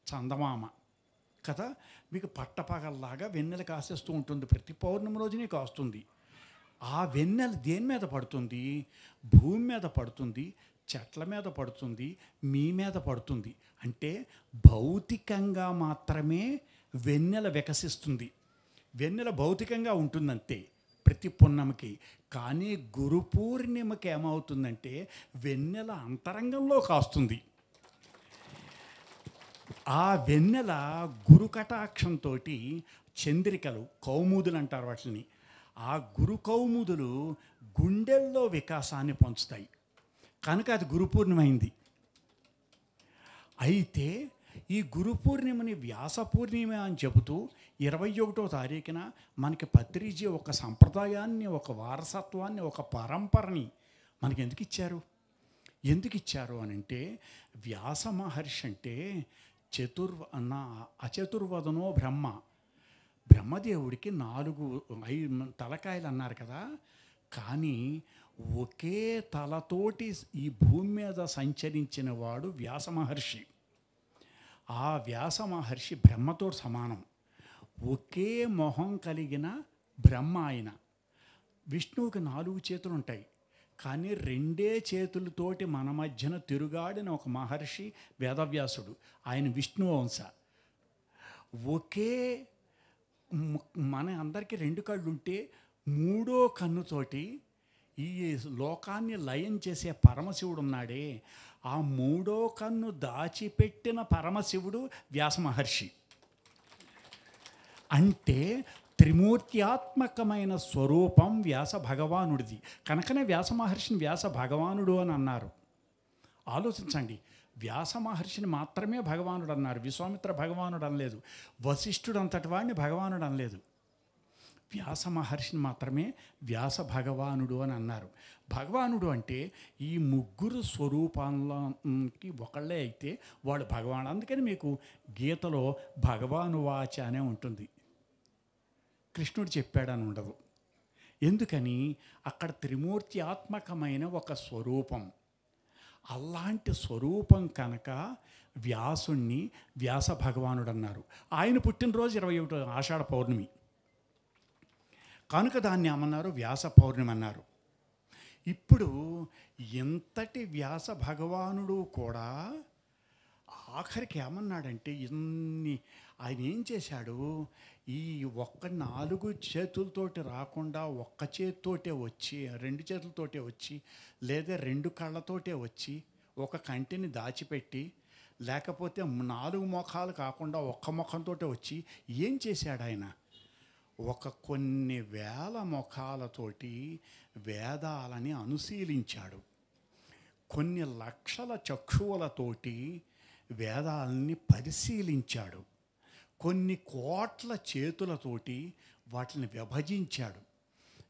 చందమామ కదా. మీకు పట్టపగల్లాగా వెన్నెల కాసేస్తూ ఉంటుంది. ప్రతి పౌర్ణమి రోజునే కాస్తుంది. ఆ వెన్నెల దేని మీద పడుతుంది? భూమి మీద పడుతుంది, చెట్ల మీద పడుతుంది, మీ మీద పడుతుంది. అంటే భౌతికంగా మాత్రమే వెన్నెల వికసిస్తుంది. వెన్నెల భౌతికంగా ఉంటుందంతే ప్రతి పున్నమికి. కానీ గురు పూర్ణిమకి ఏమవుతుందంటే వెన్నెల అంతరంగంలో కాస్తుంది. ఆ వెన్నెల గురు కటాక్షంతో చంద్రికలు, కౌముదులు అంటారు వాటిని, ఆ గురు కౌముదులు గుండెల్లో వికాసాన్ని పంచుతాయి. కనుక అది గురు పూర్ణిమైంది. అయితే ఈ గురు పూర్ణిమని వ్యాస పూర్ణిమ అని చెబుతూ 21వ తారీఖున మనకి పత్రిజీ ఒక సంప్రదాయాన్ని, ఒక వారసత్వాన్ని, ఒక పరంపరని మనకి ఎందుకు ఇచ్చారు? ఎందుకు ఇచ్చారు అని అంటే, వ్యాస మహర్షి అంటే అచతుర్వదనో బ్రహ్మ, బ్రహ్మదేవుడికి 4 తలకాయలు అన్నారు కదా. కానీ ఒకే తలతోటి ఈ భూమి మీద సంచరించిన వాడు వ్యాస మహర్షి. ఆ వ్యాస మహర్షి బ్రహ్మతో సమానం. ఒకే మొహం కలిగిన బ్రహ్మ ఆయన. విష్ణువుకి 4 చేతులు ఉంటాయి, కానీ 2 చేతులతోటి మన మధ్యన తిరుగాడిన ఒక మహర్షి వేదవ్యాసుడు, ఆయన విష్ణు వంశ. ఒకే మన అందరికీ 2 కళ్ళు ఉంటే 3వ కన్నుతోటి ఈ లోకాన్ని లయం చేసే పరమశివుడు ఉన్నాడే, ఆ 3వ కన్ను దాచిపెట్టిన పరమశివుడు వ్యాస మహర్షి. అంటే త్రిమూర్త్యాత్మకమైన స్వరూపం వ్యాస భగవానుడిది. కనుకనే వ్యాస మహర్షిని వ్యాస భగవానుడు అని అన్నారు. ఆలోచించండి, వ్యాస మహర్షిని మాత్రమే భగవానుడు అన్నారు. విశ్వామిత్ర భగవానుడు అనలేదు, వశిష్ఠుడు అంతటి వాడిని భగవానుడు అనలేదు. వ్యాస మహర్షిని మాత్రమే వ్యాస భగవానుడు అని అన్నారు. భగవానుడు అంటే ఈ 3 స్వరూపాలకి ఒకళ్ళే అయితే వాడు భగవానుడు. అందుకని మీకు గీతలో భగవాను వాచ అనే ఉంటుంది, కృష్ణుడు చెప్పాడని ఉండదు. ఎందుకని? అక్కడ త్రిమూర్త్యాత్మకమైన ఒక స్వరూపం. అలాంటి స్వరూపం కనుక వ్యాసుణ్ణి వ్యాస భగవానుడు అన్నారు. ఆయన పుట్టినరోజు 21 ఆషాఢ పౌర్ణమి కనుక దాన్ని ఏమన్నారు? వ్యాస పౌర్ణమి అన్నారు. ఇప్పుడు ఎంతటి వ్యాస భగవానుడు కూడా ఆఖరికి ఏమన్నాడంటే, ఆయన ఏం చేశాడు? ఈ 4 చేతులతోటి రాకుండా 1 చేతితోటే వచ్చి, 2 చేతులతోటే వచ్చి, లేదా 2 కళ్ళతోటే వచ్చి, 1 కంటిని దాచిపెట్టి, లేకపోతే 4 ముఖాలు కాకుండా 1 ముఖంతో వచ్చి ఏం చేశాడు ఆయన? కొన్ని వేల ముఖాలతోటి వేదాలని అనుశీలించాడు. కొన్ని లక్షల చక్షువులతోటి వేదాలని పరిశీలించాడు. కొన్ని కోట్ల చేతులతోటి వాటిని విభజించాడు.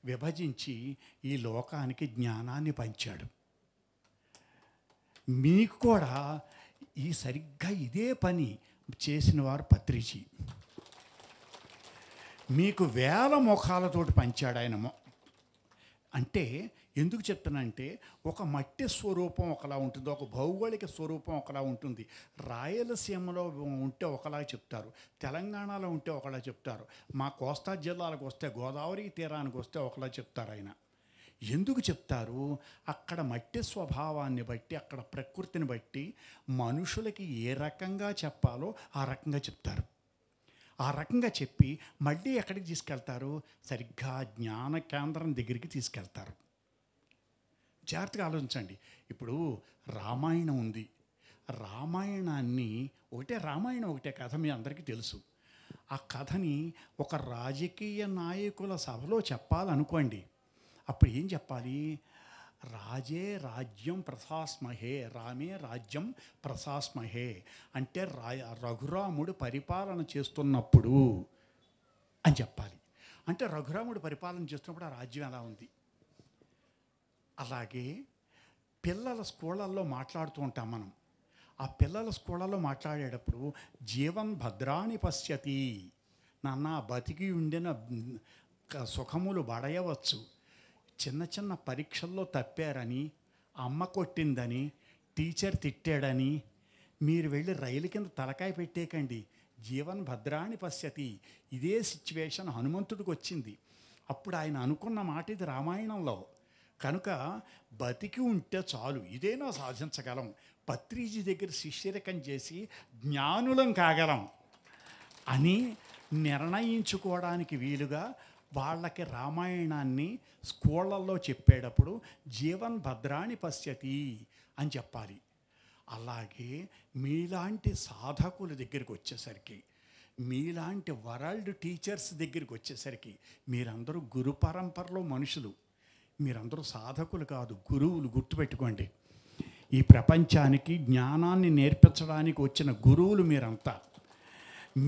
విభజించి ఈ లోకానికి జ్ఞానాన్ని పంచాడు. మీకు కూడా సరిగ్గా ఇదే పని చేసిన వారు పత్రిజీ. మీకు వేల ముఖాలతోటి పంచాడు ఆయన. అంటే ఎందుకు చెప్తానంటే, ఒక మట్టి స్వరూపం ఒకలా ఉంటుంది, ఒక భౌగోళిక స్వరూపం ఒకలా ఉంటుంది. రాయలసీమలో ఉంటే ఒకలా చెప్తారు, తెలంగాణలో ఉంటే ఒకలా చెప్తారు, మా కోస్తా జిల్లాలకు వస్తే, గోదావరి తీరానికి వస్తే ఒకలా చెప్తారు ఆయన. ఎందుకు చెప్తారు? అక్కడ మట్టి స్వభావాన్ని బట్టి, అక్కడ ప్రకృతిని బట్టి మనుషులకి ఏ రకంగా చెప్పాలో ఆ రకంగా చెప్తారు. ఆ రకంగా చెప్పి మళ్ళీ ఎక్కడికి తీసుకెళ్తారు? సరిగ్గా జ్ఞాన కేంద్రం దగ్గరికి తీసుకెళ్తారు. జాగ్రత్తగా ఆలోచించండి. ఇప్పుడు రామాయణం ఉంది. రామాయణాన్ని రామాయణం ఒకటే కథ మీ అందరికీ తెలుసు. ఆ కథని ఒక రాజకీయ నాయకుల సభలో చెప్పాలనుకోండి, అప్పుడు ఏం చెప్పాలి? రాజే రాజ్యం ప్రశాస్మహే, రామే రాజ్యం ప్రశాస్మహే అంటే రఘురాముడు పరిపాలన చేస్తున్నప్పుడు అని చెప్పాలి. అంటే రఘురాముడు పరిపాలన చేస్తున్నప్పుడు ఆ రాజ్యం ఎలా ఉంది? అలాగే పిల్లల స్కూళ్ళల్లో మాట్లాడుతూ ఉంటాం మనం. ఆ పిల్లల స్కూళ్ళల్లో మాట్లాడేటప్పుడు జీవన్ భద్రాణి పశ్యతి, నాన్న బతికి ఉండిన సుఖములు బడయవచ్చు, చిన్న చిన్న పరీక్షల్లో తప్పారని, అమ్మ కొట్టిందని, టీచర్ తిట్టాడని మీరు వెళ్ళి రైలు కింద తలకాయ పెట్టేకండి. జీవన్ భద్రాణి పశ్యతి. ఇదే సిచ్యువేషన్ హనుమంతుడికి వచ్చింది. అప్పుడు ఆయన అనుకున్న మాట ఇది రామాయణంలో. కనుక బతికి ఉంటే చాలు, ఇదేనా సాధించగలం, పత్రిజీ దగ్గర శిష్యరికం చేసి జ్ఞానులం కాగలం అని నిర్ణయించుకోవడానికి వీలుగా వాళ్ళకి రామాయణాన్ని స్కూళ్ళల్లో చెప్పేటప్పుడు జీవన్ భద్రాణి పశ్యతి అని చెప్పాలి. అలాగే మీలాంటి సాధకుల దగ్గరికి వచ్చేసరికి, మీలాంటి వరల్డ్ టీచర్స్ దగ్గరికి వచ్చేసరికి, మీరందరూ గురు పరంపరలో మనుషులు, మీరందరూ సాధకులు కాదు, గురువులు. గుర్తుపెట్టుకోండి, ఈ ప్రపంచానికి జ్ఞానాన్ని నేర్పించడానికి వచ్చిన గురువులు మీరంతా.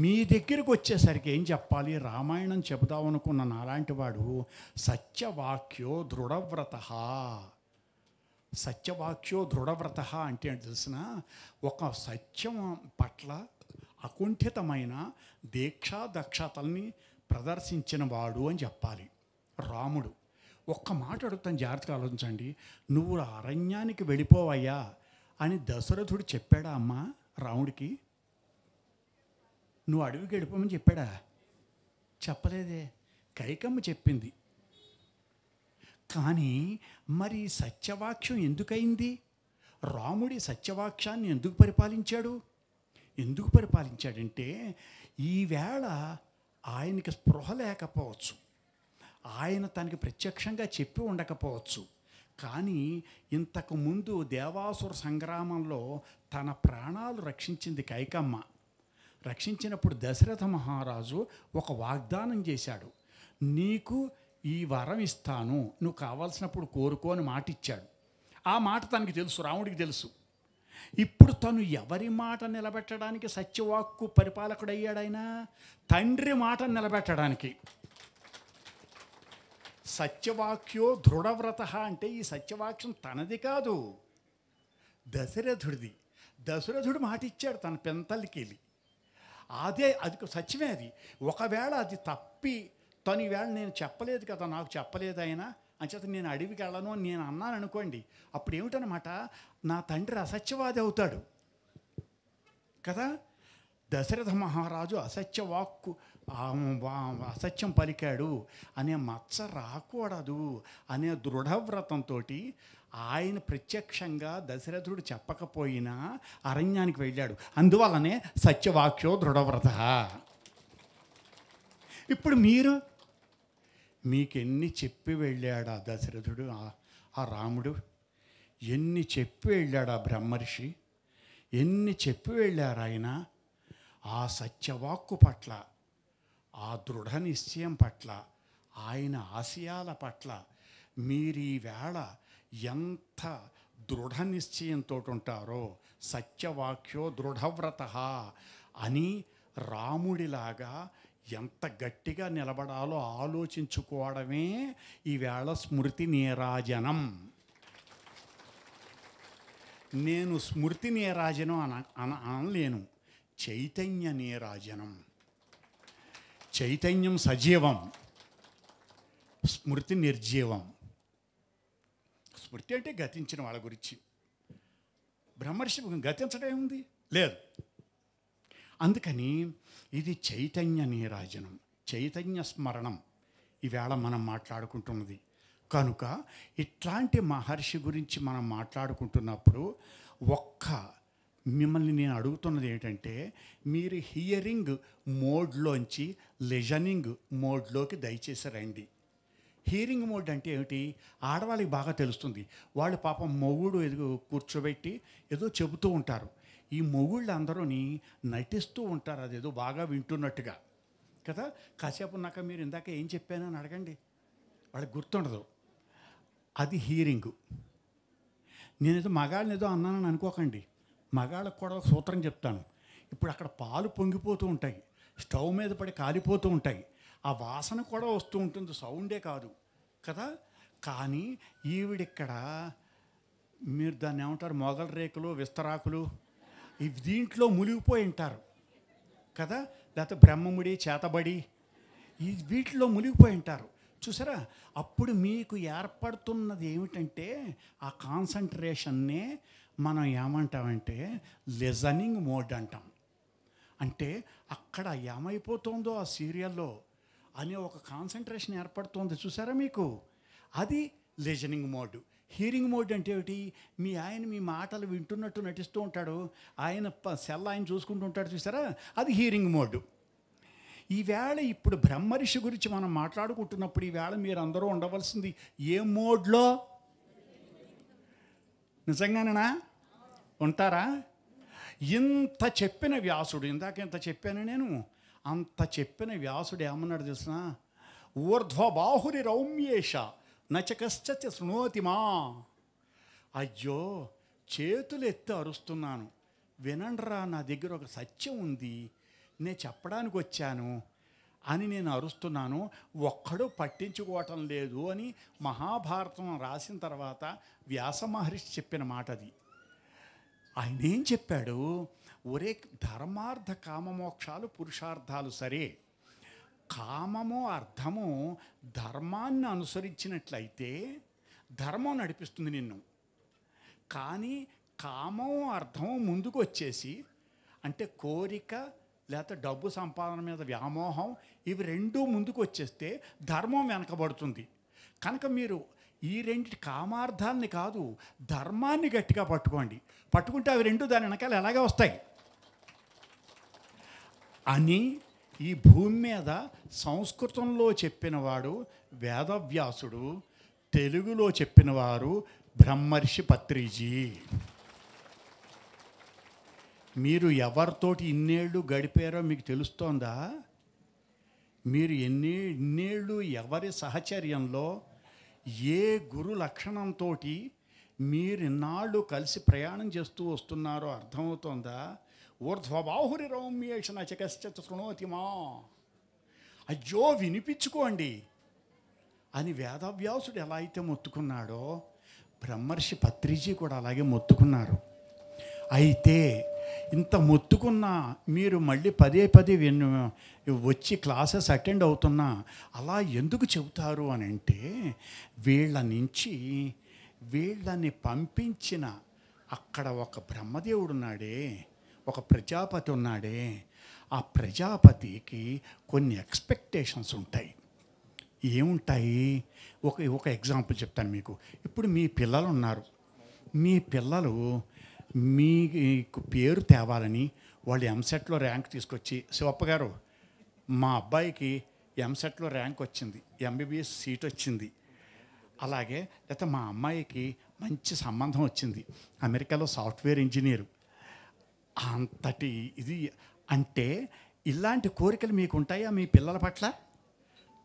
మీ దగ్గరికి వచ్చేసరికి ఏం చెప్పాలి? రామాయణం చెబుదామనుకున్న నాలాంటి వాడు సత్యవాక్యో దృఢవ్రత. సత్యవాక్యో దృఢవ్రత అంటే తెలిసిన ఒక సత్యం పట్ల అకుంఠితమైన దీక్షా దక్షతల్ని ప్రదర్శించిన వాడు అని చెప్పాలి. రాముడు ఒక్క మాట అడుగుతాను, జాగ్రత్తగా ఆలోచించండి. నువ్వు అరణ్యానికి వెళ్ళిపోవయ్యా అని దశరథుడు చెప్పాడా అమ్మా రాముడికి? నువ్వు అడవికి వెళ్ళిపోమని చెప్పాడా? చెప్పలేదే, కైకమ్మ చెప్పింది. కానీ మరి సత్యవాక్యం ఎందుకయింది? రాముడి సత్యవాక్యాన్ని ఎందుకు పరిపాలించాడు? ఎందుకు పరిపాలించాడంటే, ఈవేళ ఆయనకి స్పృహ లేకపోవచ్చు, ఆయన తనకి ప్రత్యక్షంగా చెప్పి ఉండకపోవచ్చు, కానీ ఇంతకుముందు దేవాసుర సంగ్రామంలో తన ప్రాణాలు రక్షించింది కైకమ్మ. రక్షించినప్పుడు దశరథ మహారాజు ఒక వాగ్దానం చేశాడు, నీకు ఈ వరం ఇస్తాను, నువ్వు కావాల్సినప్పుడు కోరుకో అని మాట ఇచ్చాడు. ఆ మాట తనకి తెలుసు, రాముడికి తెలుసు. ఇప్పుడు తను ఎవరి మాట నిలబెట్టడానికి సత్యవాక్కు పరిపాలకుడయ్యాడైనా? తండ్రి మాట నిలబెట్టడానికి. సత్యవాక్యో దృఢవ్రత అంటే ఈ సత్యవాక్యం తనది కాదు, దశరథుడిది. దశరథుడు మాట ఇచ్చాడు తన పెంతల్లికి వెళ్ళి. అది సత్యమే. అది ఒకవేళ అది తప్పి తను ఈవేళ నేను చెప్పలేదు కదా, నాకు చెప్పలేదు ఆయన అంచేత నేను అడవికి వెళ్ళను అని నేను అన్నాను అనుకోండి, అప్పుడు ఏమిటనమాట, నా తండ్రి అసత్యవాది అవుతాడు కదా. దశరథ మహారాజు అసత్యవాక్కు అసత్యం పలికాడు అనే మచ్చ రాకూడదు అనే దృఢవ్రతంతో ఆయన ప్రత్యక్షంగా దశరథుడు చెప్పకపోయినా అరణ్యానికి వెళ్ళాడు. అందువల్లనే సత్యవాక్యో దృఢవ్రత. ఇప్పుడు మీకెన్ని చెప్పి వెళ్ళాడా దశరథుడు, ఆ రాముడు ఎన్ని చెప్పి వెళ్ళాడా బ్రహ్మర్షి, ఎన్ని చెప్పి వెళ్ళారు ఆయన. ఆ సత్యవాక్కు పట్ల, ఆ దృఢ నిశ్చయం పట్ల, ఆయన ఆశయాల పట్ల మీరు ఈవేళ ఎంత దృఢ నిశ్చయంతో ఉంటారో, సత్యవాక్యో దృఢవ్రత అని రాముడిలాగా ఎంత గట్టిగా నిలబడాలో ఆలోచించుకోవడమే ఈవేళ స్మృతి నీరాజనం. నేను స్మృతి నీరాజనం అనలేను, చైతన్య నీరాజనం. చైతన్యం సజీవం, స్మృతి నిర్జీవం. స్మృతి అంటే గతించిన వాళ్ళ గురించి. బ్రహ్మర్షి గతించడం ఏముంది? లేదు. అందుకని ఇది చైతన్య నీరాజనం, చైతన్య స్మరణం ఈవేళ మనం మాట్లాడుకుంటున్నది. కనుక ఇట్లాంటి మహర్షి గురించి మనం మాట్లాడుకుంటున్నప్పుడు మిమ్మల్ని నేను అడుగుతున్నది ఏంటంటే, మీరు హియరింగ్ మోడ్లోంచి లిజనింగ్ మోడ్లోకి దయచేసి రండి. హియరింగ్ మోడ్ అంటే ఏమిటి? ఆడవాళ్ళకి బాగా తెలుస్తుంది. వాళ్ళు పాపం మొగుడు కూర్చోబెట్టి ఏదో చెబుతూ ఉంటారు. ఈ మొగుళ్ళు అందరూని నటిస్తూ ఉంటారు, అదేదో బాగా వింటున్నట్టుగా కదా. కాసేపు ఉన్నాక మీరు ఇందాక ఏం చెప్పానని అడగండి, వాళ్ళకి గుర్తుండదు. అది హీరింగు. నేనేదో మగాళ్ళని ఏదో అన్నానని అనుకోకండి. మగాళ్ళకు కూడా ఒక సూత్రం చెప్తాను. ఇప్పుడు అక్కడ పాలు పొంగిపోతూ ఉంటాయి, స్టవ్ మీద పడి కాలిపోతూ ఉంటాయి, ఆ వాసన కూడా వస్తూ ఉంటుంది, సౌండే కాదు కదా. కానీ ఈవిడిక్కడ మీరు దాన్ని ఏమంటారు, మొగల రేకులు, విస్తరాకులు, ఇవి దీంట్లో మునిగిపోయి ఉంటారు కదా. లేకపోతే బ్రహ్మముడి, చేతబడి, ఈ వీటిలో మునిగిపోయి ఉంటారు చూసారా. అప్పుడు మీకు ఏర్పడుతున్నది ఏమిటంటే, ఆ కాన్సన్ట్రేషన్నే మనం ఏమంటామంటే లిజనింగ్ మోడ్ అంటాం. అంటే అక్కడ ఏమైపోతుందో ఆ సీరియల్లో, అనే ఒక కాన్సన్ట్రేషన్ ఏర్పడుతుంది చూసారా మీకు. అది లిజనింగ్ మోడ్. హియరింగ్ మోడ్ అంటే ఏమిటి? మీ ఆయన మీ మాటలు వింటున్నట్టు నటిస్తూ ఉంటాడు, ఆయన సెల్ ఆయన చూసుకుంటూ ఉంటాడు చూసారా, అది హియరింగ్ మోడ్. ఈవేళ ఇప్పుడు బ్రహ్మర్షి గురించి మనం మాట్లాడుకుంటున్నప్పుడు ఈవేళ మీరు అందరూ ఉండవలసింది ఏ మోడ్లో? నిజంగానేనా ఉంటారా? ఇంత చెప్పిన వ్యాసుడు, ఇందాక ఇంత చెప్పాను నేను, అంత చెప్పిన వ్యాసుడు ఏమన్నాడు తెలిసిన? ఊర్ధ్వబాహురి రౌమ్యేష నచకశ్చ శృణోతి మా. అయ్యో చేతులు ఎత్తి అరుస్తున్నాను, వినండ్రా, నా దగ్గర ఒక సత్యం ఉంది, నేను చెప్పడానికి వచ్చాను అని నేను అరుస్తున్నాను, ఒక్కడూ పట్టించుకోవటం లేదు అని మహాభారతం రాసిన తర్వాత వ్యాస మహర్షి చెప్పిన మాట అది. ఆయన ఏం చెప్పాడు? ఒరే ధర్మార్థ కామమోక్షాలు పురుషార్థాలు సరే, కామము అర్థము ధర్మాన్ని అనుసరించినట్లయితే ధర్మం నడిపిస్తుంది నిన్ను. కానీ కామం అర్థం ముందుకు వచ్చేసి, అంటే కోరిక లేకపోతే డబ్బు సంపాదన మీద వ్యామోహం, ఇవి రెండూ ముందుకు వచ్చేస్తే ధర్మం వెనకబడుతుంది. కనుక మీరు ఈ రెండింటి కామార్థాలని కాదు, ధర్మాన్ని గట్టిగా పట్టుకోండి. పట్టుకుంటే అవి రెండు దాని వెనకాల ఎలాగే వస్తాయి అని ఈ భూమి మీద సంస్కృతంలో చెప్పినవాడు వేదవ్యాసుడు, తెలుగులో చెప్పినవారు బ్రహ్మర్షి పత్రిజీ. మీరు ఎవరితోటి ఇన్నేళ్ళు గడిపారో మీకు తెలుస్తోందా? మీరు ఇన్నేళ్ళు ఎవరి సహచర్యంలో ఏ గురు లక్షణంతో మీరు ఇన్నాళ్ళు కలిసి ప్రయాణం చేస్తూ వస్తున్నారో అర్థమవుతోందా? ఊర్ధ్వబాహురి రౌమ్యేష నచకశ్చ శృణోతి మా. అయ్యో వినిపించుకోండి అని వేదవ్యాసుడు ఎలా అయితే మొత్తుకున్నాడో బ్రహ్మర్షి పత్రిజీ కూడా అలాగే మొత్తుకున్నారు. అయితే ఇంత మొత్తుకున్నా మీరు మళ్ళీ పదే పదే వచ్చి క్లాసెస్ అటెండ్ అవుతున్నా అలా ఎందుకు చెబుతారు అని అంటే, వీళ్ళని పంపించిన అక్కడ ఒక బ్రహ్మదేవుడు ఉన్నాడే, ఒక ప్రజాపతి ఉన్నాడే, ఆ ప్రజాపతికి కొన్ని ఎక్స్పెక్టేషన్స్ ఉంటాయి. ఏముంటాయి? ఒక ఎగ్జాంపుల్ చెప్తాను మీకు. ఇప్పుడు మీ పిల్లలు ఉన్నారు, మీ పిల్లలు మీకు పేరు తేవాలని వాళ్ళు ఎంసెట్లో ర్యాంక్ తీసుకొచ్చి, శివప్ప గారు మా అబ్బాయికి ఎంసెట్లో ర్యాంక్ వచ్చింది, ఎంబీబీఎస్ సీట్ వచ్చింది, అలాగే లేకపోతే మా అమ్మాయికి మంచి సంబంధం వచ్చింది, అమెరికాలో సాఫ్ట్వేర్ ఇంజనీరు, అంతటి ఇది అంటే ఇలాంటి కోరికలు మీకు ఉంటాయా? మీ పిల్లల పట్ల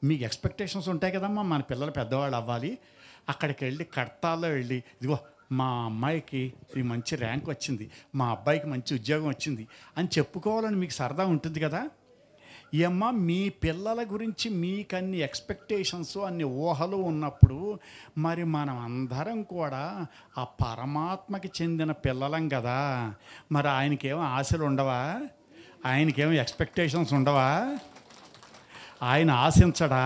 మీకు ఎక్స్పెక్టేషన్స్ ఉంటాయి కదమ్మా, మన పిల్లలు పెద్దవాళ్ళు అవ్వాలి, అక్కడికి వెళ్ళి కడతాల్లో వెళ్ళి ఇదిగో మా అమ్మాయికి ఇది మంచి ర్యాంక్ వచ్చింది, మా అబ్బాయికి మంచి ఉద్యోగం వచ్చింది అని చెప్పుకోవాలని మీకు సరదా ఉంటుంది కదా. ఏమ్మా మీ పిల్లల గురించి మీకు అన్ని ఎక్స్పెక్టేషన్స్ అన్ని ఊహలు ఉన్నప్పుడు మరి మనం అందరం కూడా ఆ పరమాత్మకి చెందిన పిల్లలం కదా, మరి ఆయనకేమో ఆశలు ఉండవా? ఆయనకేమో ఎక్స్పెక్టేషన్స్ ఉండవా? ఆయన ఆశించడా?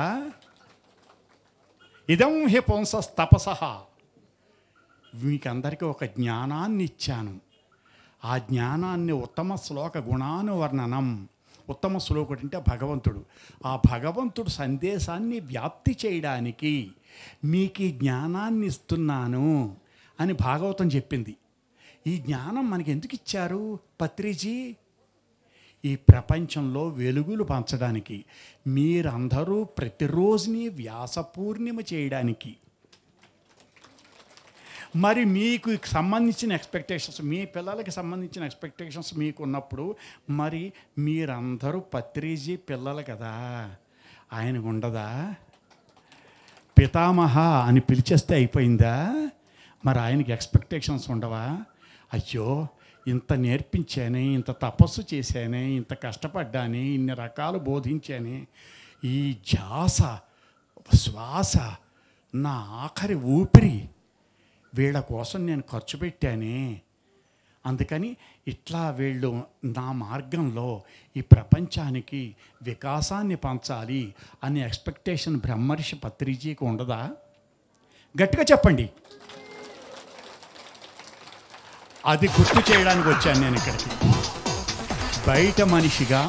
ఇదం హి పుంసస్ తపసః. మీకందరికీ ఒక జ్ఞానాన్ని ఇచ్చాను, ఆ జ్ఞానాన్ని ఉత్తమ శ్లోక గుణానువర్ణనం. ఉత్తమ శ్లోకుడు అంటే భగవంతుడు. ఆ భగవంతుడు సందేశాన్ని వ్యాప్తి చేయడానికి మీకు ఈ జ్ఞానాన్ని ఇస్తున్నాను అని భాగవతం చెప్పింది. ఈ జ్ఞానం మనకి ఎందుకు ఇచ్చారు పత్రిజీ? ఈ ప్రపంచంలో వెలుగులు పంచడానికి, మీరందరూ ప్రతిరోజుని వ్యాస పూర్ణిమ చేయడానికి. మరి మీకు సంబంధించిన ఎక్స్పెక్టేషన్స్, మీ పిల్లలకి సంబంధించిన ఎక్స్పెక్టేషన్స్ మీకు ఉన్నప్పుడు మరి మీరందరూ పత్రిజీ పిల్లలు కదా, ఆయనకు ఉండదా? పితామహ అని పిలిచేస్తే అయిపోయిందా? మరి ఆయనకి ఎక్స్పెక్టేషన్స్ ఉండవా? అయ్యో ఇంత నేర్పించానే, ఇంత తపస్సు చేశానే, ఇంత కష్టపడ్డానే, ఇన్ని రకాలు బోధించానే, ఈ ధ్యాస శ్వాస నా ఆఖరి ఊపిరి వీళ్ళ కోసం నేను ఖర్చు పెట్టానే, అందుకని ఇట్లా వీళ్ళు నా మార్గంలో ఈ ప్రపంచానికి వికాసాన్ని పంచాలి అనే ఎక్స్పెక్టేషన్ బ్రహ్మర్షి పత్రిజీకి ఉండదా? గట్టిగా చెప్పండి. అది గుర్తు చేయడానికి వచ్చాను నేను ఇక్కడికి. బయట మనిషిగా